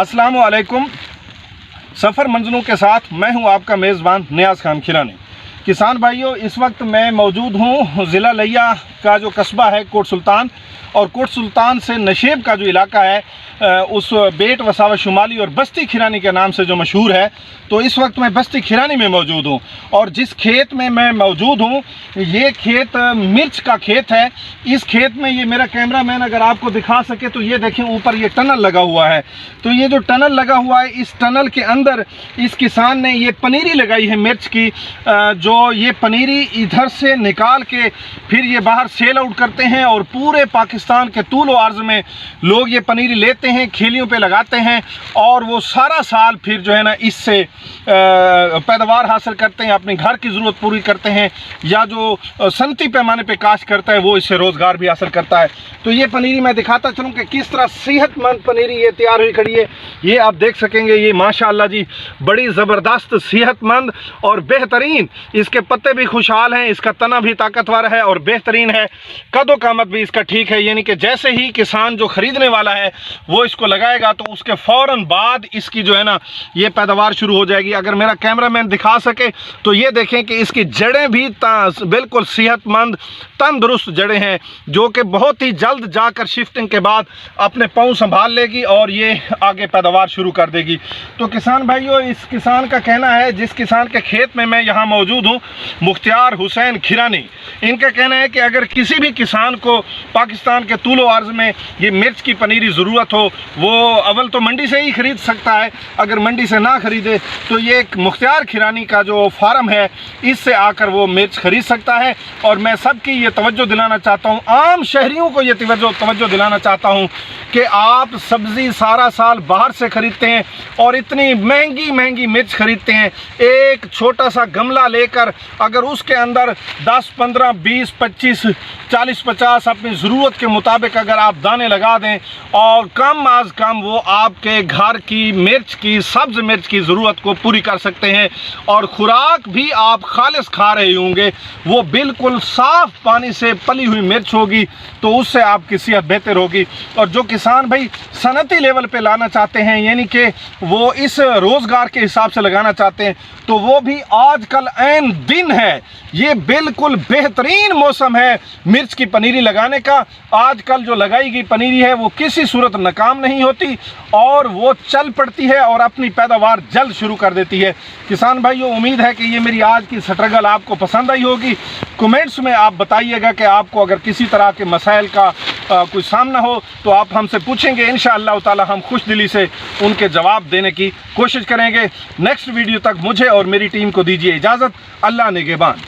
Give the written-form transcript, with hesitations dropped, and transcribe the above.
अस्सलामु अलैकुम। सफ़र मंज़लों के साथ मैं हूं आपका मेज़बान नियाज़ खान खिरानी। किसान भाइयों, इस वक्त मैं मौजूद हूं ज़िला लिया का जो कस्बा है कोट सुल्तान, और कोट सुल्तान से नशेब का जो इलाका है उस बेट वसावा शुमाली और बस्ती खिरानी के नाम से जो मशहूर है। तो इस वक्त मैं बस्ती खिरानी में मौजूद हूं, और जिस खेत में मैं मौजूद हूं ये खेत मिर्च का खेत है। इस खेत में ये मेरा कैमरामैन अगर आपको दिखा सके तो ये देखें, ऊपर ये टनल लगा हुआ है। तो ये जो टनल लगा हुआ है, इस टनल के अंदर इस किसान ने ये पनीरी लगाई है मिर्च की। जो ये पनीरी इधर से निकाल के फिर ये बाहर सेल आउट करते हैं, और पूरे पाकिस्तान के तूल व अर्ज़ में लोग ये पनीरी लेते हैं, खेलियों पे लगाते हैं, और वो सारा साल फिर जो है ना इससे पैदावार हासिल करते हैं, अपने घर की ज़रूरत पूरी करते हैं, या जो सनती पैमाने पे काश्त करता है वो इससे रोज़गार भी हासिल करता है। तो ये पनीरी मैं दिखाता चलूँ कि किस तरह सेहतमंद पनीरी ये तैयार हुई खड़ी है। ये आप देख सकेंगे, ये माशाअल्लाह जी बड़ी ज़बरदस्त सेहतमंद और बेहतरीन। इसके पत्ते भी खुशहाल हैं, इसका तना भी ताकतवर है और बेहतरीन है। कदो कामत भी इसका ठीक है, यानी कि जैसे ही किसान जो ख़रीदने वाला है वो इसको लगाएगा तो उसके फ़ौरन बाद इसकी जो है ना ये पैदावार शुरू हो जाएगी। अगर मेरा कैमरामैन दिखा सके तो ये देखें कि इसकी जड़ें भी बिल्कुल सेहतमंद तंदुरुस्त जड़ें हैं, जो कि बहुत ही जल्द जाकर शिफ्टिंग के बाद अपने पाँव संभाल लेगी और ये आगे पैदावार शुरू कर देगी। तो किसान भाइयों, इस किसान का कहना है, जिस किसान के खेत में मैं यहाँ मौजूद हूँ, मुख्तियार हुसैन खिरानी, इनका कहना है कि अगर किसी भी किसान को पाकिस्तान के तूल व अर्ज़ में ये मिर्च की पनीरी ज़रूरत हो, वो अव्वल तो मंडी से ही ख़रीद सकता है। अगर मंडी से ना ख़रीदे तो ये एक मुख्तियार खिरानी का जो फार्म है इससे आकर वो मिर्च ख़रीद सकता है। और मैं सबकी ये तवज्जो दिलाना चाहता हूँ, आम शहरियों को ये तवज्जो दिलाना चाहता हूँ कि आप सब्ज़ी सारा साल बाहर से ख़रीदते हैं और इतनी महंगी महंगी मिर्च ख़रीदते हैं। एक छोटा सा गमला लेकर अगर उसके अंदर 10, 15, 20, 25, 40, 50 अपनी ज़रूरत के मुताबिक अगर आप दाने लगा दें और कम आज कम वो आपके घर की मिर्च की, सब्ज़ मिर्च की ज़रूरत को पूरी कर सकते हैं। और ख़ुराक भी आप खालिस खा रहे होंगे, वो बिल्कुल साफ़ पानी से पली हुई मिर्च होगी, तो उससे आपकी सेहत बेहतर होगी। और जो किसान भाई सनती लेवल पे लाना चाहते हैं, यानी कि वो इस रोज़गार के हिसाब से लगाना चाहते हैं, तो वो भी आजकल ऐन दिन है, ये बिल्कुल बेहतरीन मौसम है मिर्च की पनीरी लगाने का। आजकल जो लगाई गई पनीरी है वो किसी सूरत नाकाम नहीं होती और वो चल पड़ती है और अपनी पैदावार जल्द शुरू कर देती है। किसान भाइयों, उम्मीद है कि ये मेरी आज की स्ट्रगल आपको पसंद आई होगी। कमेंट्स में आप बताइएगा कि आपको अगर किसी तरह के मसाइल का कोई सामना हो तो आप हमसे पूछेंगे, इंशाअल्लाह ताला हम खुश दिली से उनके जवाब देने की कोशिश करेंगे। नेक्स्ट वीडियो तक मुझे और मेरी टीम को दीजिए इजाज़त। अल्लाह निगहबान।